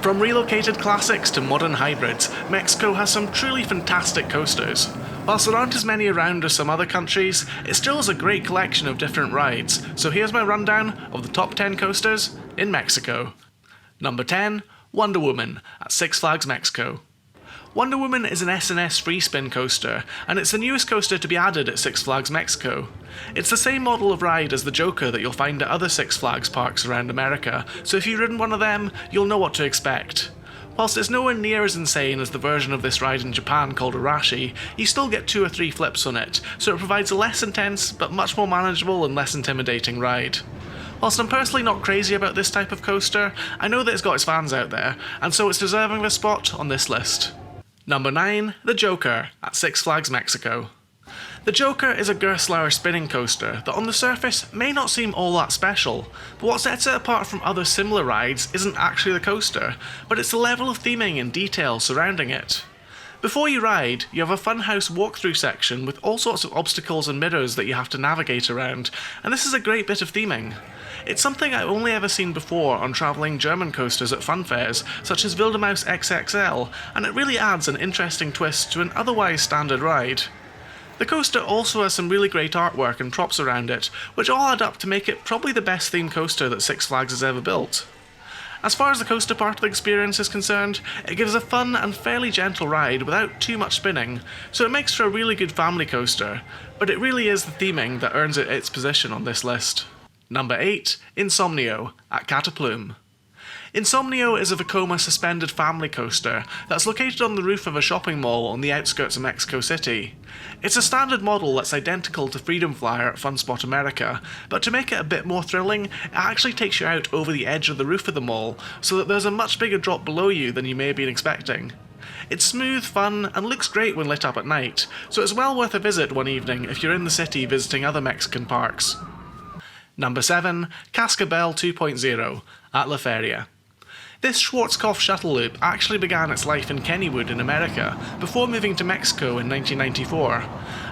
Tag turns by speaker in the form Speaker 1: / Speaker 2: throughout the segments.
Speaker 1: From relocated classics to modern hybrids, Mexico has some truly fantastic coasters. Whilst there aren't as many around as some other countries, it still has a great collection of different rides, so here's my rundown of the top 10 coasters in Mexico. Number 10, Wonder Woman at Six Flags Mexico. Wonder Woman is an S&S free spin coaster, and it's the newest coaster to be added at Six Flags Mexico. It's the same model of ride as the Joker that you'll find at other Six Flags parks around America, so if you've ridden one of them, you'll know what to expect. Whilst it's nowhere near as insane as the version of this ride in Japan called Arashi, you still get 2 or 3 flips on it, so it provides a less intense but much more manageable and less intimidating ride. Whilst I'm personally not crazy about this type of coaster, I know that it's got its fans out there, and so it's deserving of a spot on this list. Number 9, the Joker at Six Flags Mexico. The Joker is a Gerstlaur spinning coaster that on the surface may not seem all that special, but what sets it apart from other similar rides isn't actually the coaster, but it's the level of theming and detail surrounding it. Before you ride, you have a funhouse walkthrough section with all sorts of obstacles and mirrors that you have to navigate around, and this is a great bit of theming. It's something I've only ever seen before on travelling German coasters at fun fairs, such as Wildemaus XXL, and it really adds an interesting twist to an otherwise standard ride. The coaster also has some really great artwork and props around it, which all add up to make it probably the best themed coaster that Six Flags has ever built. As far as the coaster part of the experience is concerned, it gives a fun and fairly gentle ride without too much spinning, so it makes for a really good family coaster, but it really is the theming that earns it its position on this list. Number 8, Insomnia at Cataplume. Insomnia is a Vekoma suspended family coaster that's located on the roof of a shopping mall on the outskirts of Mexico City. It's a standard model that's identical to Freedom Flyer at Fun Spot America, but to make it a bit more thrilling, it actually takes you out over the edge of the roof of the mall, so that there's a much bigger drop below you than you may have been expecting. It's smooth, fun, and looks great when lit up at night, so it's well worth a visit one evening if you're in the city visiting other Mexican parks. Number 7, Cascabel 2.0 at La Feria. This Schwarzkopf shuttle loop actually began its life in Kennywood in America, before moving to Mexico in 1994.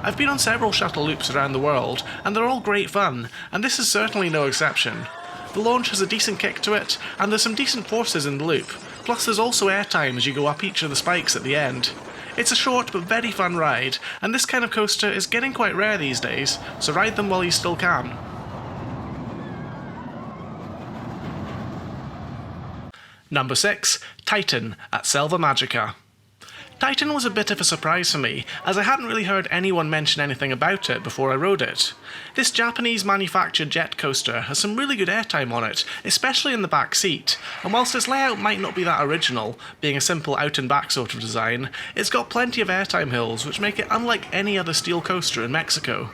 Speaker 1: I've been on several shuttle loops around the world, and they're all great fun, and this is certainly no exception. The launch has a decent kick to it, and there's some decent forces in the loop, plus there's also airtime as you go up each of the spikes at the end. It's a short but very fun ride, and this kind of coaster is getting quite rare these days, so ride them while you still can. Number 6, Titan at Selva Magica. Titan was a bit of a surprise for me, as I hadn't really heard anyone mention anything about it before I rode it. This Japanese manufactured jet coaster has some really good airtime on it, especially in the back seat, and whilst its layout might not be that original, being a simple out and back sort of design, it's got plenty of airtime hills which make it unlike any other steel coaster in Mexico.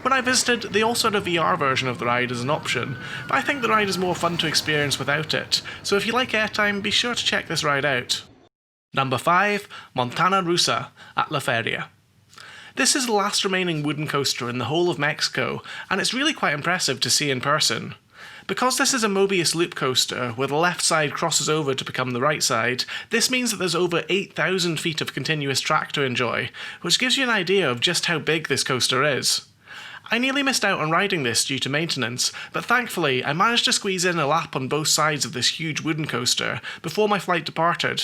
Speaker 1: When I visited, they also had a VR version of the ride as an option, but I think the ride is more fun to experience without it, so if you like airtime, be sure to check this ride out. Number 5, Montana Rusa at La Feria. This is the last remaining wooden coaster in the whole of Mexico, and it's really quite impressive to see in person. Because this is a Mobius loop coaster, where the left side crosses over to become the right side, this means that there's over 8,000 feet of continuous track to enjoy, which gives you an idea of just how big this coaster is. I nearly missed out on riding this due to maintenance, but thankfully I managed to squeeze in a lap on both sides of this huge wooden coaster before my flight departed.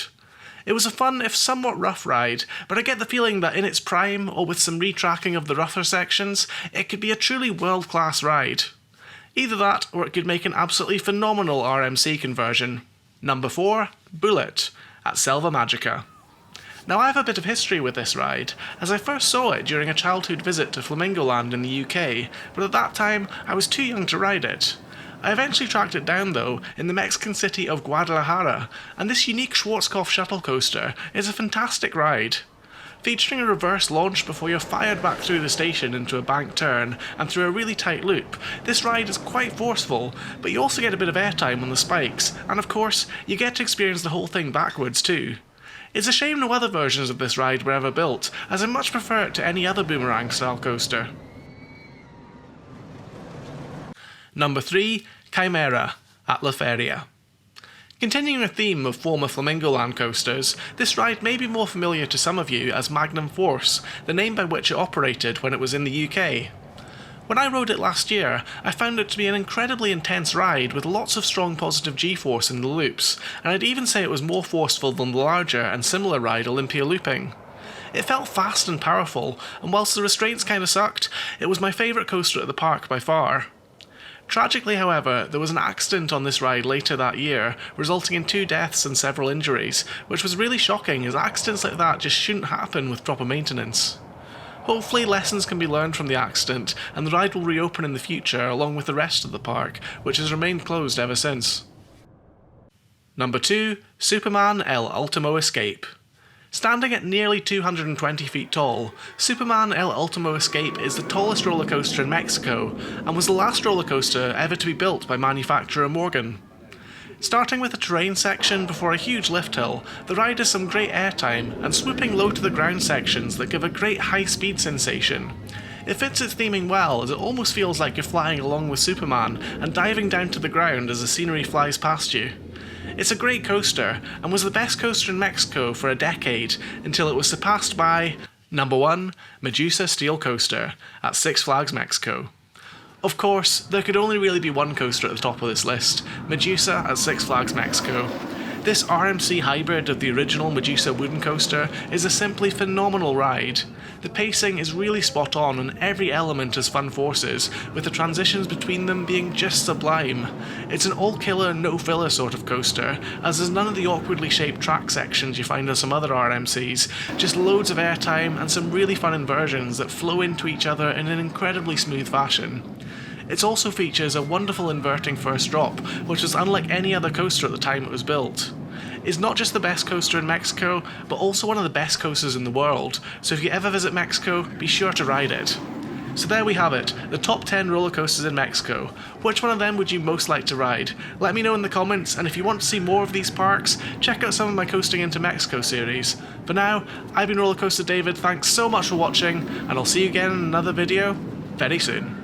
Speaker 1: It was a fun, if somewhat rough ride, but I get the feeling that in its prime, or with some retracking of the rougher sections, it could be a truly world-class ride. Either that, or it could make an absolutely phenomenal RMC conversion. Number 4, Bullet at Selva Magica. Now I have a bit of history with this ride, as I first saw it during a childhood visit to Flamingo Land in the UK, but at that time I was too young to ride it. I eventually tracked it down though, in the Mexican city of Guadalajara, and this unique Schwarzkopf shuttle coaster is a fantastic ride. Featuring a reverse launch before you're fired back through the station into a bank turn and through a really tight loop, this ride is quite forceful, but you also get a bit of airtime on the spikes, and of course, you get to experience the whole thing backwards too. It's a shame no other versions of this ride were ever built, as I much prefer it to any other boomerang style coaster. Number 3, Chimera at La Feria. Continuing a theme of former Flamingo Land coasters, this ride may be more familiar to some of you as Magnum Force, the name by which it operated when it was in the UK. When I rode it last year, I found it to be an incredibly intense ride with lots of strong positive G-force in the loops, and I'd even say it was more forceful than the larger and similar ride Olympia Looping. It felt fast and powerful, and whilst the restraints kinda sucked, it was my favourite coaster at the park by far. Tragically, however, there was an accident on this ride later that year, resulting in 2 deaths and several injuries, which was really shocking as accidents like that just shouldn't happen with proper maintenance. Hopefully lessons can be learned from the accident, and the ride will reopen in the future along with the rest of the park, which has remained closed ever since. Number 2. Superman El Ultimo Escape. Standing at nearly 220 feet tall, Superman El Ultimo Escape is the tallest roller coaster in Mexico, and was the last roller coaster ever to be built by manufacturer Morgan. Starting with a terrain section before a huge lift hill, the ride has some great airtime and swooping low to the ground sections that give a great high speed sensation. It fits its theming well as it almost feels like you're flying along with Superman and diving down to the ground as the scenery flies past you. It's a great coaster and was the best coaster in Mexico for a decade until it was surpassed by number 1, Medusa Steel Coaster at Six Flags Mexico. Of course, there could only really be one coaster at the top of this list, Medusa at Six Flags Mexico. This RMC hybrid of the original Medusa wooden coaster is a simply phenomenal ride. The pacing is really spot on and every element has fun forces, with the transitions between them being just sublime. It's an all-killer, no-filler sort of coaster, as there's none of the awkwardly shaped track sections you find on some other RMCs, just loads of airtime and some really fun inversions that flow into each other in an incredibly smooth fashion. It also features a wonderful inverting first drop, which was unlike any other coaster at the time it was built. It's not just the best coaster in Mexico, but also one of the best coasters in the world, so if you ever visit Mexico, be sure to ride it. So there we have it, the top 10 roller coasters in Mexico. Which one of them would you most like to ride? Let me know in the comments, and if you want to see more of these parks, check out some of my Coasting into Mexico series. For now, I've been Rollercoaster David, thanks so much for watching, and I'll see you again in another video very soon.